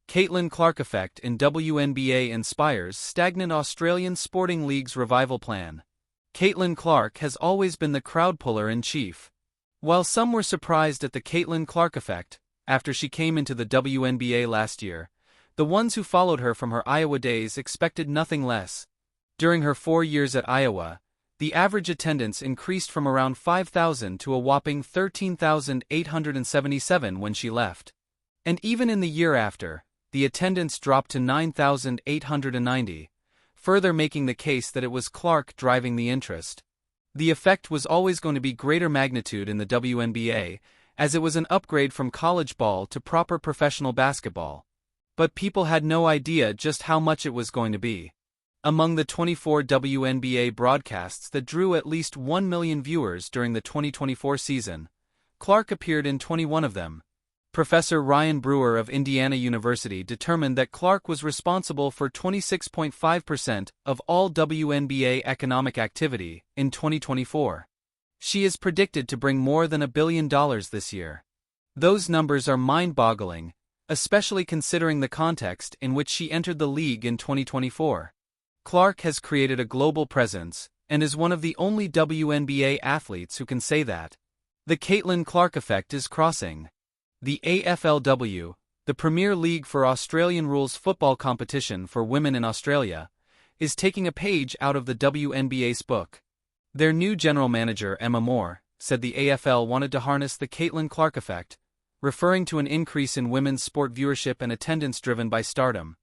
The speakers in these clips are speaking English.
Caitlin Clark effect in WNBA inspires stagnant Australian Sporting League's revival plan. Caitlin Clark has always been the crowd puller in chief. While some were surprised at the Caitlin Clark effect, after she came into the WNBA last year, the ones who followed her from her Iowa days expected nothing less. During her 4 years at Iowa, the average attendance increased from around 5,000 to a whopping 13,877 when she left. And even in the year after, the attendance dropped to 9,890, further making the case that it was Clark driving the interest. The effect was always going to be greater magnitude in the WNBA, as it was an upgrade from college ball to proper professional basketball. But people had no idea just how much it was going to be. Among the 24 WNBA broadcasts that drew at least 1 million viewers during the 2024 season, Clark appeared in 21 of them. Professor Ryan Brewer of Indiana University determined that Clark was responsible for 26.5% of all WNBA economic activity in 2024. She is predicted to bring more than $1 billion this year. Those numbers are mind-boggling, especially considering the context in which she entered the league in 2024. Clark has created a global presence and is one of the only WNBA athletes who can say that. The Caitlin Clark effect is crossing. The AFLW, the Premier League for Australian rules football competition for women in Australia, is taking a page out of the WNBA's book. Their new general manager, Emma Moore, said the AFL wanted to harness the Caitlin Clark effect, referring to an increase in women's sport viewership and attendance driven by stardom.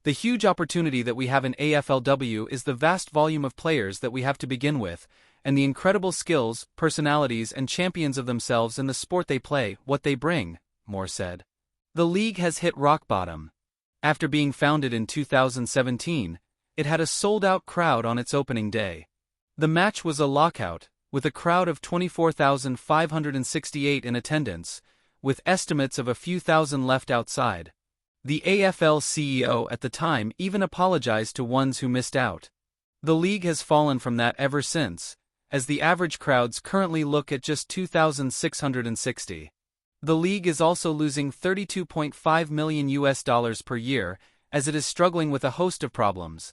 The huge opportunity that we have in AFLW is the vast volume of players that we have to begin with, and the incredible skills, personalities and champions of themselves in the sport they play, what they bring, Moore said. The league has hit rock bottom. After being founded in 2017, it had a sold-out crowd on its opening day. The match was a lockout, with a crowd of 24,568 in attendance, with estimates of a few thousand left outside. The AFL CEO at the time even apologized to ones who missed out. The league has fallen from that ever since, as the average crowds currently look at just 2,660. The league is also losing $32.5 million per year, as it is struggling with a host of problems.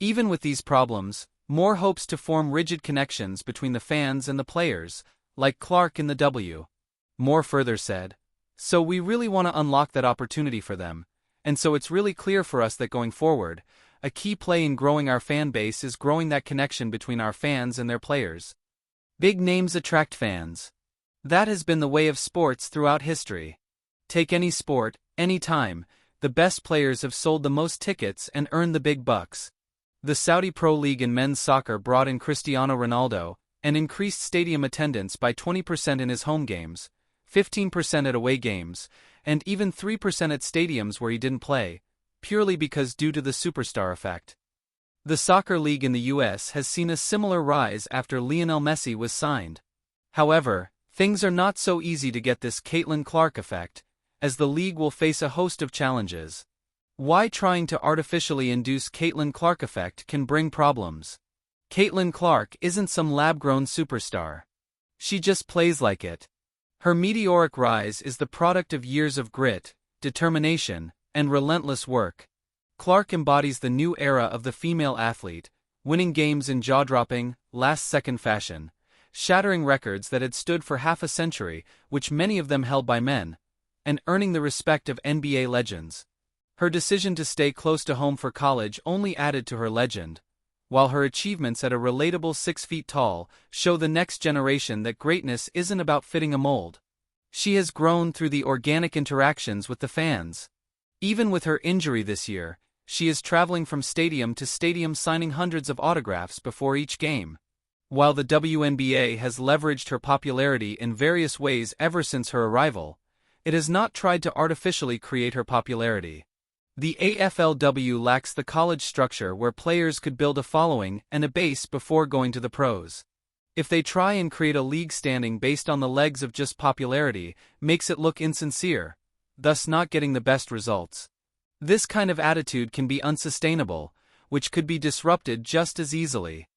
Even with these problems, Moore hopes to form rigid connections between the fans and the players, like Clark in the W. Moore further said, "So we really want to unlock that opportunity for them, and so it's really clear for us that going forward, a key play in growing our fan base is growing that connection between our fans and their players. Big names attract fans. That has been the way of sports throughout history. Take any sport, any time, the best players have sold the most tickets and earned the big bucks. The Saudi Pro League in men's soccer brought in Cristiano Ronaldo and increased stadium attendance by 20% in his home games, 15% at away games, and even 3% at stadiums where he didn't play, purely because due to the superstar effect. The soccer league in the US has seen a similar rise after Lionel Messi was signed. However, things are not so easy to get this Caitlin Clark effect, as the league will face a host of challenges. Why trying to artificially induce Caitlin Clark effect can bring problems. Caitlin Clark isn't some lab-grown superstar. She just plays like it. Her meteoric rise is the product of years of grit, determination, and relentless work. Clark embodies the new era of the female athlete, winning games in jaw-dropping, last-second fashion, shattering records that had stood for half a century, which many of them held by men, and earning the respect of NBA legends. Her decision to stay close to home for college only added to her legend, while her achievements at a relatable 6 feet tall show the next generation that greatness isn't about fitting a mold. She has grown through the organic interactions with the fans. Even with her injury this year, she is traveling from stadium to stadium signing hundreds of autographs before each game. While the WNBA has leveraged her popularity in various ways ever since her arrival, it has not tried to artificially create her popularity. The AFLW lacks the college structure where players could build a following and a base before going to the pros. If they try and create a league standing based on the legs of just popularity, makes it look insincere, thus not getting the best results. This kind of attitude can be unsustainable, which could be disrupted just as easily.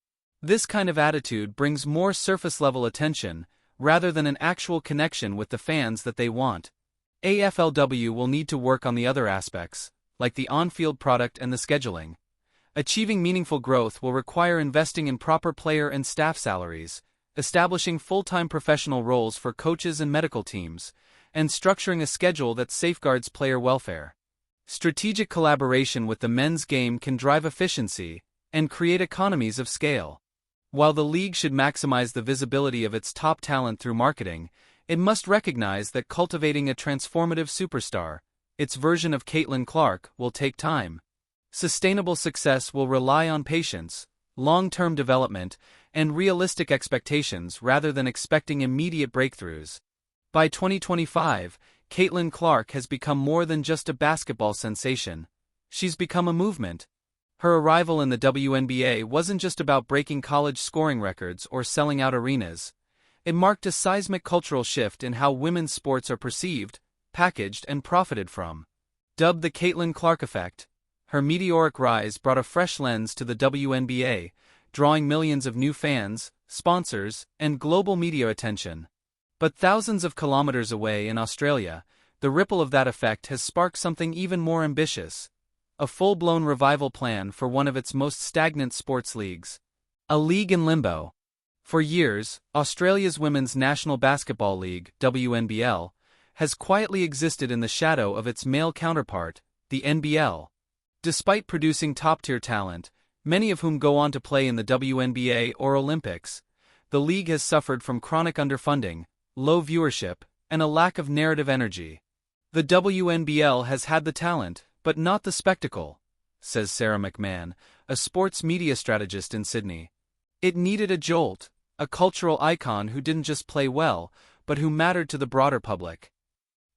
This kind of attitude brings more surface-level attention, rather than an actual connection with the fans that they want. AFLW will need to work on the other aspects, like the on-field product and the scheduling. Achieving meaningful growth will require investing in proper player and staff salaries, establishing full-time professional roles for coaches and medical teams, and structuring a schedule that safeguards player welfare. Strategic collaboration with the men's game can drive efficiency and create economies of scale. While the league should maximize the visibility of its top talent through marketing, it must recognize that cultivating a transformative superstar, its version of Caitlin Clark, will take time. Sustainable success will rely on patience, long-term development, and realistic expectations rather than expecting immediate breakthroughs. By 2025, Caitlin Clark has become more than just a basketball sensation. She's become a movement. Her arrival in the WNBA wasn't just about breaking college scoring records or selling out arenas. It marked a seismic cultural shift in how women's sports are perceived, packaged, and profited from. Dubbed the Caitlin Clark effect, her meteoric rise brought a fresh lens to the WNBA, drawing millions of new fans, sponsors, and global media attention. But thousands of kilometers away in Australia, the ripple of that effect has sparked something even more ambitious: a full-blown revival plan for one of its most stagnant sports leagues. A league in limbo. For years, Australia's Women's National Basketball League, WNBL, has quietly existed in the shadow of its male counterpart, the NBL. Despite producing top-tier talent, many of whom go on to play in the WNBA or Olympics, the league has suffered from chronic underfunding, low viewership, and a lack of narrative energy. The WNBL has had the talent, but not the spectacle, says Sarah McMahon, a sports media strategist in Sydney. It needed a jolt, a cultural icon who didn't just play well, but who mattered to the broader public.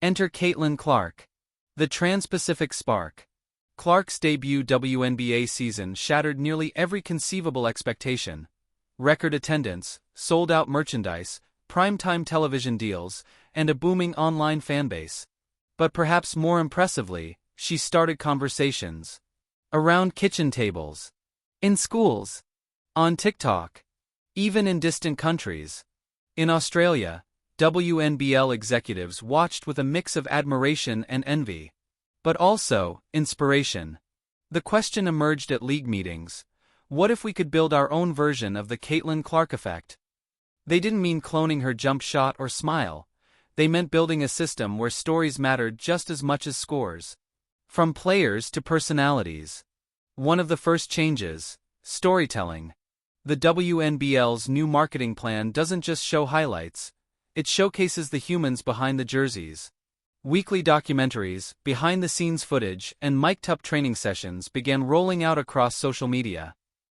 Enter Caitlin Clark. The Trans-Pacific Spark. Clark's debut WNBA season shattered nearly every conceivable expectation. Record attendance, sold-out merchandise, primetime television deals, and a booming online fanbase. But perhaps more impressively, she started conversations. Around kitchen tables. In schools. On TikTok. Even in distant countries. In Australia, WNBL executives watched with a mix of admiration and envy. But also, inspiration. The question emerged at league meetings: what if we could build our own version of the Caitlin Clark effect? They didn't mean cloning her jump shot or smile. They meant building a system where stories mattered just as much as scores. From players to personalities. One of the first changes: storytelling. The WNBL's new marketing plan doesn't just show highlights, it showcases the humans behind the jerseys. Weekly documentaries, behind-the-scenes footage, and mic'd-up training sessions began rolling out across social media.